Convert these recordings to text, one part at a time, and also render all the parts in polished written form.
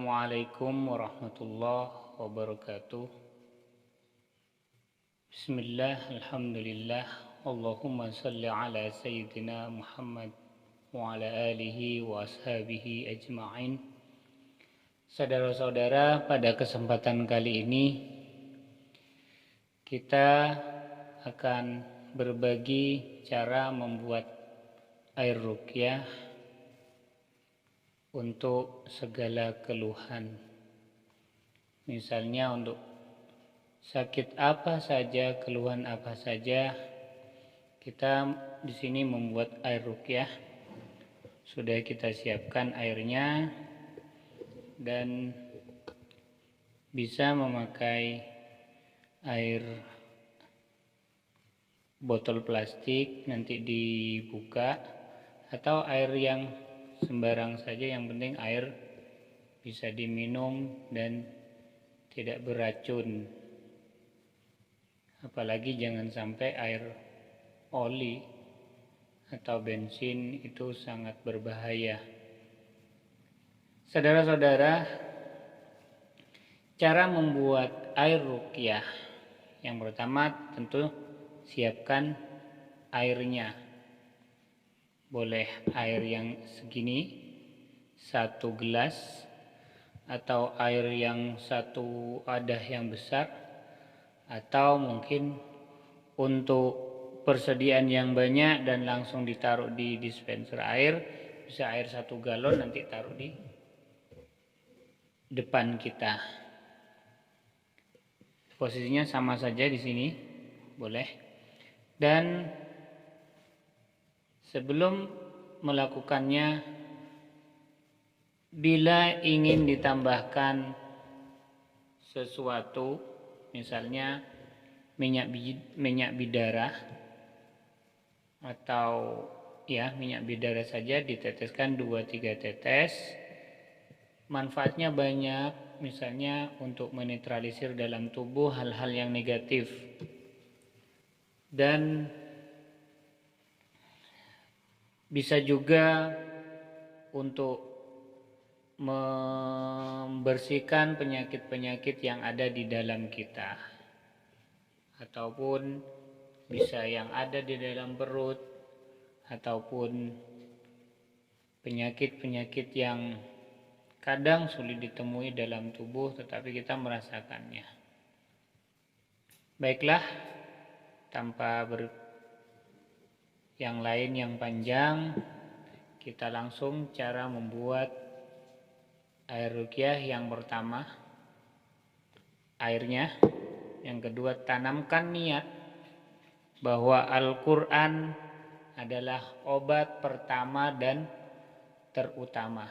Assalamualaikum warahmatullahi wabarakatuh. Bismillah, alhamdulillah, Allahumma salli ala Sayyidina Muhammad wa ala alihi wa ashabihi ajma'in. Saudara-saudara, pada kesempatan kali ini kita akan berbagi cara membuat air ruqyah untuk segala keluhan. Misalnya untuk sakit apa saja, keluhan apa saja, kita di sini membuat air ruqyah. Sudah kita siapkan airnya dan bisa memakai air botol plastik nanti dibuka, atau air yang sembarang saja, yang penting air bisa diminum dan tidak beracun. Apalagi jangan sampai air oli atau bensin, itu sangat berbahaya. Saudara-saudara, cara membuat air ruqyah, yang pertama tentu siapkan airnya. Boleh air yang segini, 1 gelas, atau air yang 1 wadah yang besar, atau mungkin untuk persediaan yang banyak dan langsung ditaruh di dispenser air, bisa air 1 galon nanti taruh di depan kita. Posisinya sama saja di sini, boleh. Dan sebelum melakukannya, bila ingin ditambahkan sesuatu, misalnya minyak bidara, atau minyak bidara saja, diteteskan 2-3 tetes. Manfaatnya banyak, misalnya untuk menetralisir dalam tubuh hal-hal yang negatif, dan bisa juga untuk membersihkan penyakit-penyakit yang ada di dalam kita, ataupun bisa yang ada di dalam perut, ataupun penyakit-penyakit yang kadang sulit ditemui dalam tubuh tetapi kita merasakannya. Baiklah, tanpa yang lain yang panjang, kita langsung cara membuat air ruqyah. Yang pertama, airnya. Yang kedua, tanamkan niat bahwa Al-Quran adalah obat pertama dan terutama.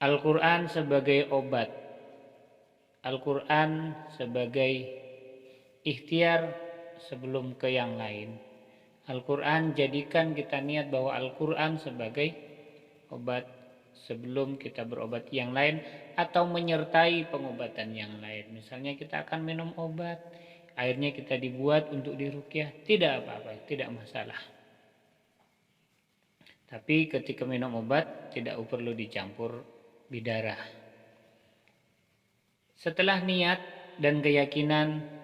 Al-Quran sebagai obat, Al-Quran sebagai ikhtiar sebelum ke yang lain. Al-Quran, jadikan kita niat bahwa Al-Quran sebagai obat sebelum kita berobat yang lain, atau menyertai pengobatan yang lain. Misalnya kita akan minum obat, airnya kita dibuat untuk diruqyah, tidak apa-apa, tidak masalah. Tapi ketika minum obat tidak perlu dicampur bidara. Setelah niat dan keyakinan,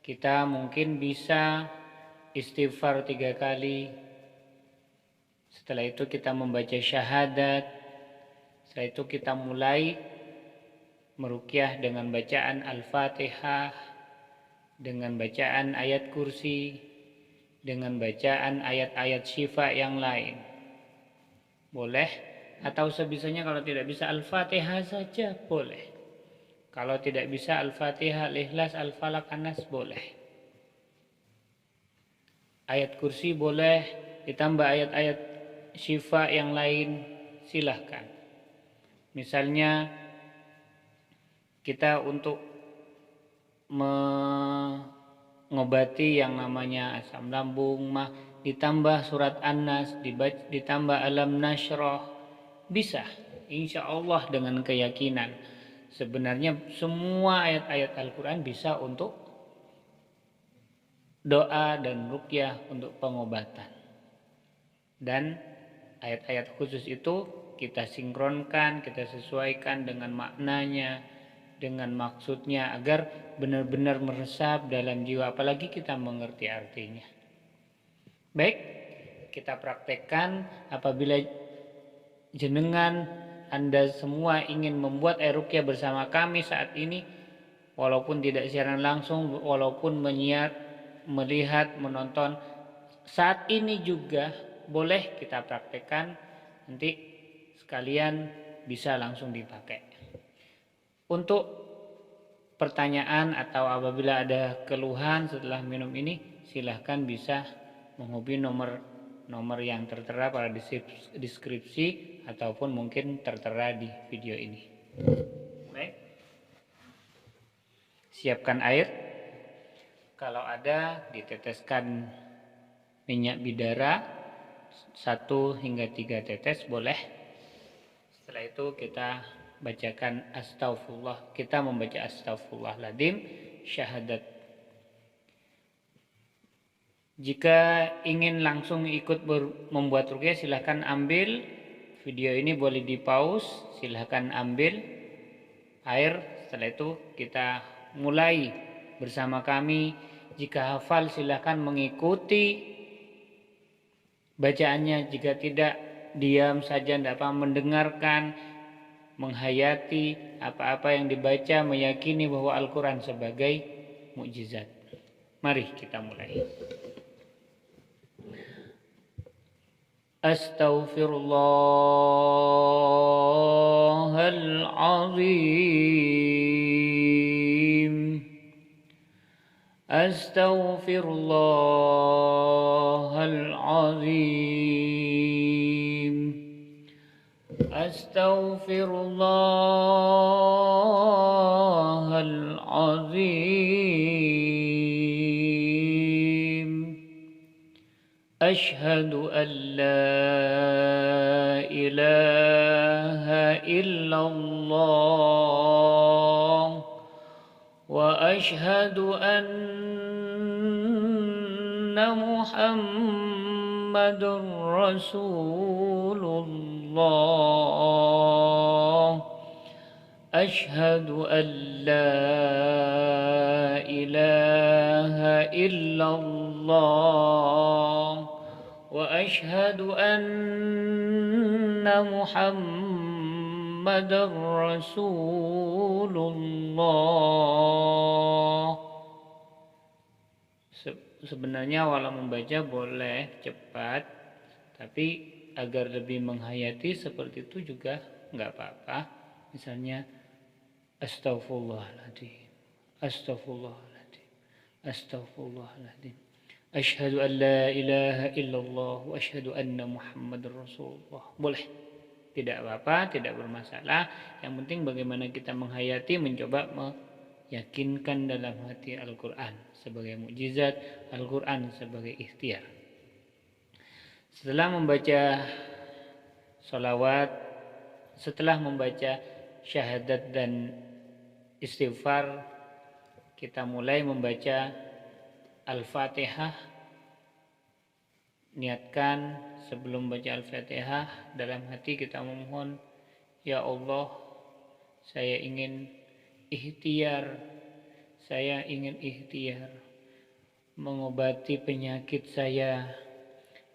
kita mungkin bisa istighfar 3 kali. Setelah itu kita membaca syahadat. Setelah itu kita mulai meruqyah dengan bacaan Al-Fatihah, dengan bacaan ayat kursi, dengan bacaan ayat-ayat syifa yang lain. Boleh, atau sebisanya kalau tidak bisa Al-Fatihah saja boleh. Kalau tidak bisa Al-Fatihah, Al-Ikhlas, Al-Falaq, An-Nas boleh. Ayat kursi boleh, ditambah ayat-ayat syifa yang lain, silahkan. Misalnya kita untuk mengobati yang namanya asam lambung, ditambah surat An-Nas, ditambah Alam Nashrah, bisa, insya Allah dengan keyakinan. Sebenarnya semua ayat-ayat Al-Quran bisa untuk doa dan ruqyah, untuk pengobatan. Dan ayat-ayat khusus itu kita sinkronkan, kita sesuaikan dengan maknanya, dengan maksudnya, agar benar-benar meresap dalam jiwa, apalagi kita mengerti artinya. Baik, kita praktekkan. Apabila jenengan, Anda semua ingin membuat air ruqyah bersama kami saat ini, walaupun tidak siaran langsung, walaupun melihat, menonton saat ini juga boleh kita praktekkan. Nanti sekalian bisa langsung dipakai. Untuk pertanyaan atau apabila ada keluhan setelah minum ini, silahkan bisa menghubungi nomor yang tertera pada deskripsi ataupun mungkin tertera di video ini. Baik. Siapkan air. Kalau ada, diteteskan minyak bidara 1 hingga 3 tetes boleh. Setelah itu kita bacakan astagfirullah. Kita membaca astagfirullahaladzim, syahadat. Jika ingin langsung ikut membuat ruqyah, silahkan ambil video ini, boleh di pause, silahkan ambil air. Setelah itu kita mulai bersama kami. Jika hafal silahkan mengikuti bacaannya. Jika tidak, diam saja, tidak apa, mendengarkan, menghayati apa-apa yang dibaca, meyakini bahwa Al-Quran sebagai mukjizat. Mari kita mulai. Astaghfirullahaladzim. Astaghfirullahaladzim. Astaghfirullahaladzim. Ashhadu an la ilaha illallah wa ashhadu anna Muhammadur Rasulullah. Ashhadu an la ilaha illallah wa ashhadu anna Muhammadar Rasulullah. Sebenarnya walau membaca boleh cepat, tapi agar lebih menghayati seperti itu juga nggak apa-apa. Misalnya astaghfirullahaladzim, astaghfirullahaladzim, astaghfirullahaladzim. Asyhadu an la ilaha illallah wa asyhadu anna Muhammadar Rasulullah. Boleh, tidak apa-apa, tidak bermasalah. Yang penting bagaimana kita menghayati, mencoba meyakinkan dalam hati Al-Quran sebagai mukjizat, Al-Quran sebagai ikhtiar. Setelah membaca sholawat, setelah membaca syahadat dan istighfar, kita mulai membaca Al-Fatihah. Niatkan sebelum baca Al-Fatihah, dalam hati kita memohon, ya Allah, saya ingin ikhtiar, mengobati penyakit saya,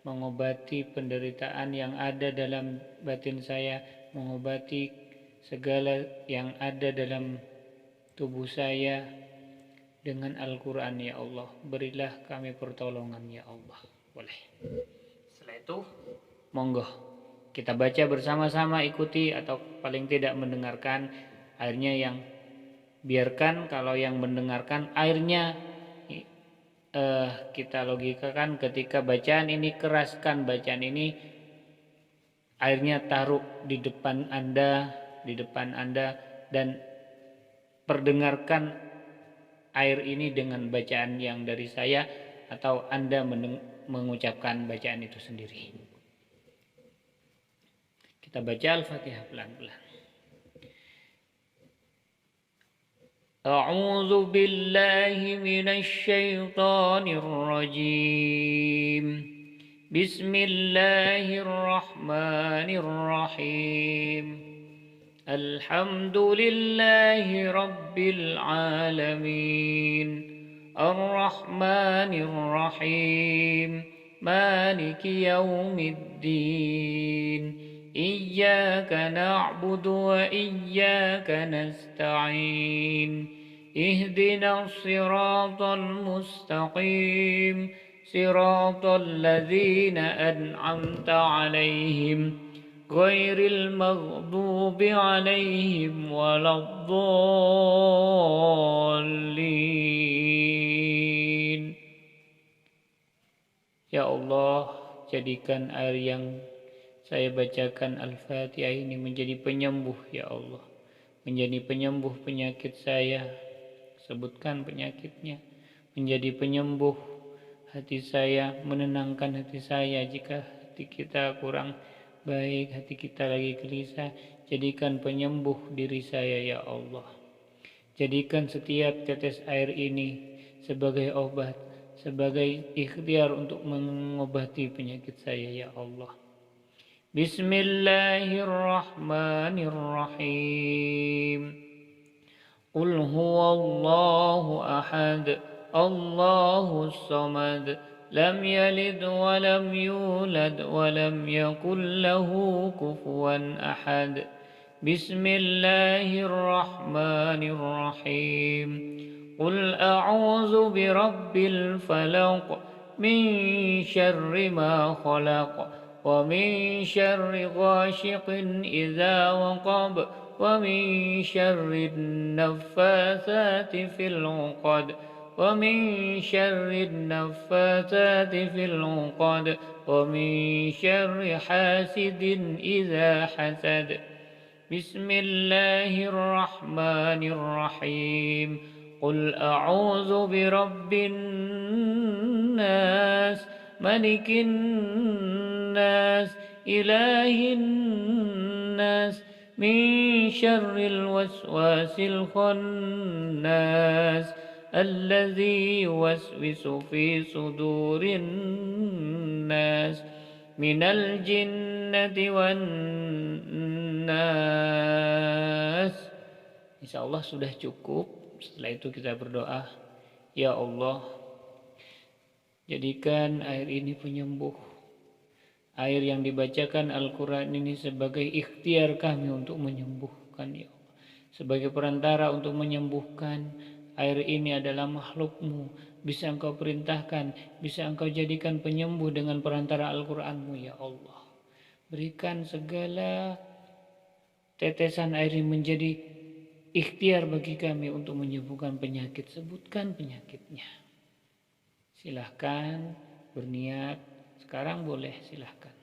mengobati penderitaan yang ada dalam batin saya, mengobati segala yang ada dalam tubuh saya dengan Al-Quran, ya Allah. Berilah kami pertolongan, ya Allah. Boleh. Setelah itu, monggo kita baca bersama-sama, ikuti atau paling tidak mendengarkan. Airnya yang biarkan, kalau yang mendengarkan airnya kita logikakan ketika bacaan ini, keraskan bacaan ini, airnya taruh di depan Anda, dan perdengarkan air ini dengan bacaan yang dari saya, atau Anda mengucapkan bacaan itu sendiri. Kita baca Al-Fatihah pelan-pelan. A'udzu billahi minasy syaithanir rajim. Bismillahirrahmanirrahim. Alhamdulillahi Rabbil Alamin. Ar-Rahmanir-Rahim. Maliki Yawmiddin. Iyyaka na'budu wa iyyaka nasta'in. Ihdinas siratal mustaqim. Siratal ladzina an'amta 'alaihim ghairil maghdubi 'alaihim waladdallin. Ya Allah, jadikan air yang saya bacakan Al-Fatihah ini menjadi penyembuh, ya Allah. Menjadi penyembuh penyakit saya. Sebutkan penyakitnya. Menjadi penyembuh hati saya, menenangkan hati saya jika hati kita kurang baik, hati kita lagi gelisah. Jadikan penyembuh diri saya, ya Allah. Jadikan setiap tetes air ini sebagai obat, sebagai ikhtiar untuk mengobati penyakit saya, ya Allah. Bismillahirrahmanirrahim. Qul huwallahu ahad, Allahus samad, lam yalid wa lam yulad wa lam yakul lahu kufuwan ahad. Bismillahirrahmanirrahim. Qul a'udzu birabbil falaq min syarri ma khalaq wa min syarri ghashiqin idza waqab wa min syarri naffatsati fil 'uqad wa min syarri naffatsati fil 'uqad wa min syarri hasidin idza hasad. Bismillahirrahmanirrahim. Qul a'udzu birabbin nas, malikin nas, ilahin nas, min syarril waswasil khannas, alladzi yuwaswisu fi sudurin nas, minal jinnati wan nas. Insyaallah sudah cukup. Setelah itu kita berdoa, ya Allah, jadikan air ini penyembuh. Air yang dibacakan Al-Quran ini sebagai ikhtiar kami untuk menyembuhkan, ya Allah. Sebagai perantara untuk menyembuhkan. Air ini adalah makhluk-Mu, bisa Engkau perintahkan, bisa Engkau jadikan penyembuh dengan perantara Al-Quran-Mu, ya Allah. Berikan segala tetesan air ini menjadi ikhtiar bagi kami untuk menyembuhkan penyakit. Sebutkan penyakitnya. Silahkan berniat. Sekarang boleh, silahkan.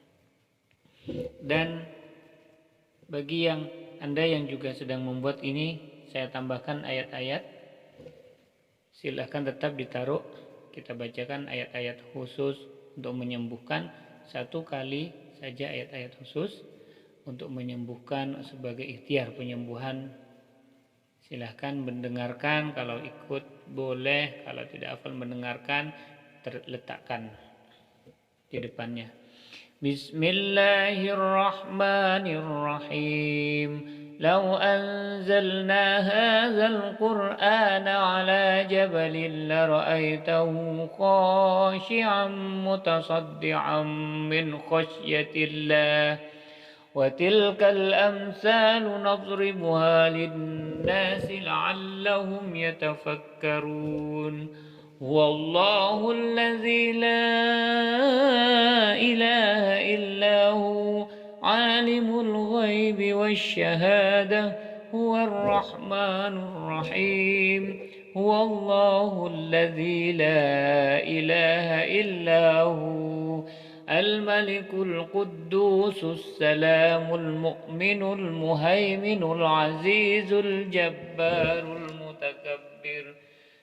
Dan bagi Anda yang juga sedang membuat ini, saya tambahkan ayat-ayat. Silahkan tetap ditaruh. Kita bacakan ayat-ayat khusus untuk menyembuhkan. 1 kali saja ayat-ayat khusus untuk menyembuhkan sebagai ikhtiar penyembuhan. Silahkan mendengarkan, kalau ikut boleh, kalau tidak hafal mendengarkan, terletakkan di depannya. Bismillahirrahmanirrahim. Lau anzalna hadzal qur'ana ala jabalin la ra'aitahu khashi'an mutasaddian min khasyatillah. وتلك الأمثال نضربها للناس لعلهم يتفكرون. هو الله الذي لا إله إلا هو عالم الغيب والشهادة هو الرحمن الرحيم. هو الله الذي لا إله إلا هو الملك القدوس السلام المؤمن المهيمن العزيز الجبار المتكبر.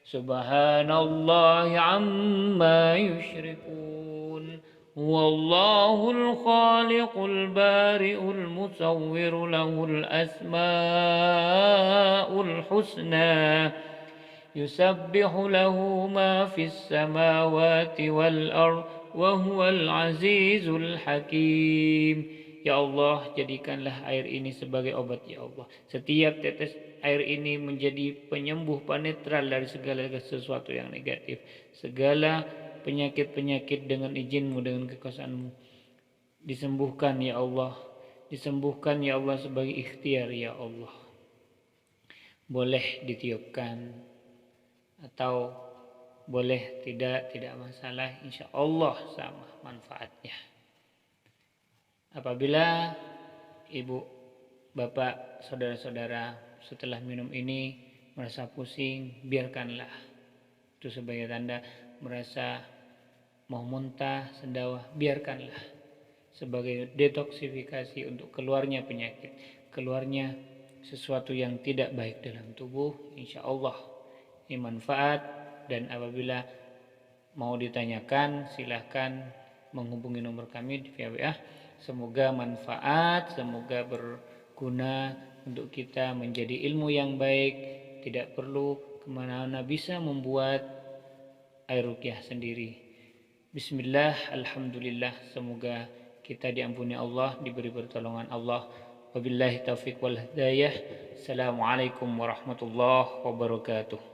سبحان الله عما يشركون. هو الله الخالق البارئ المصور له الأسماء الحسنى يسبح له ما في السماوات والأرض wa huwal azizul hakim. Ya Allah, jadikanlah air ini sebagai obat ya Allah. Setiap tetes air ini menjadi penyembuh penetral dari segala sesuatu yang negatif, segala penyakit-penyakit dengan izin-Mu, dengan kekuasaan-Mu. Disembuhkan ya Allah, disembuhkan ya Allah sebagai ikhtiar ya Allah. Boleh ditiupkan atau boleh tidak masalah, insya Allah sama manfaatnya. Apabila ibu, bapak, saudara-saudara setelah minum ini merasa pusing, biarkanlah. Itu sebagai tanda merasa mau muntah, sendawah, biarkanlah. Sebagai detoksifikasi untuk keluarnya penyakit, keluarnya sesuatu yang tidak baik dalam tubuh, insya Allah ini manfaat. Dan apabila mau ditanyakan, silahkan menghubungi nomor kami di via WA. Semoga manfaat, semoga berguna untuk kita menjadi ilmu yang baik. Tidak perlu kemana-mana, bisa membuat air ruqyah sendiri. Bismillah, alhamdulillah. Semoga kita diampuni Allah, diberi pertolongan Allah. Wabillahi taufiq wal hidayah. Assalamualaikum warahmatullahi wabarakatuh.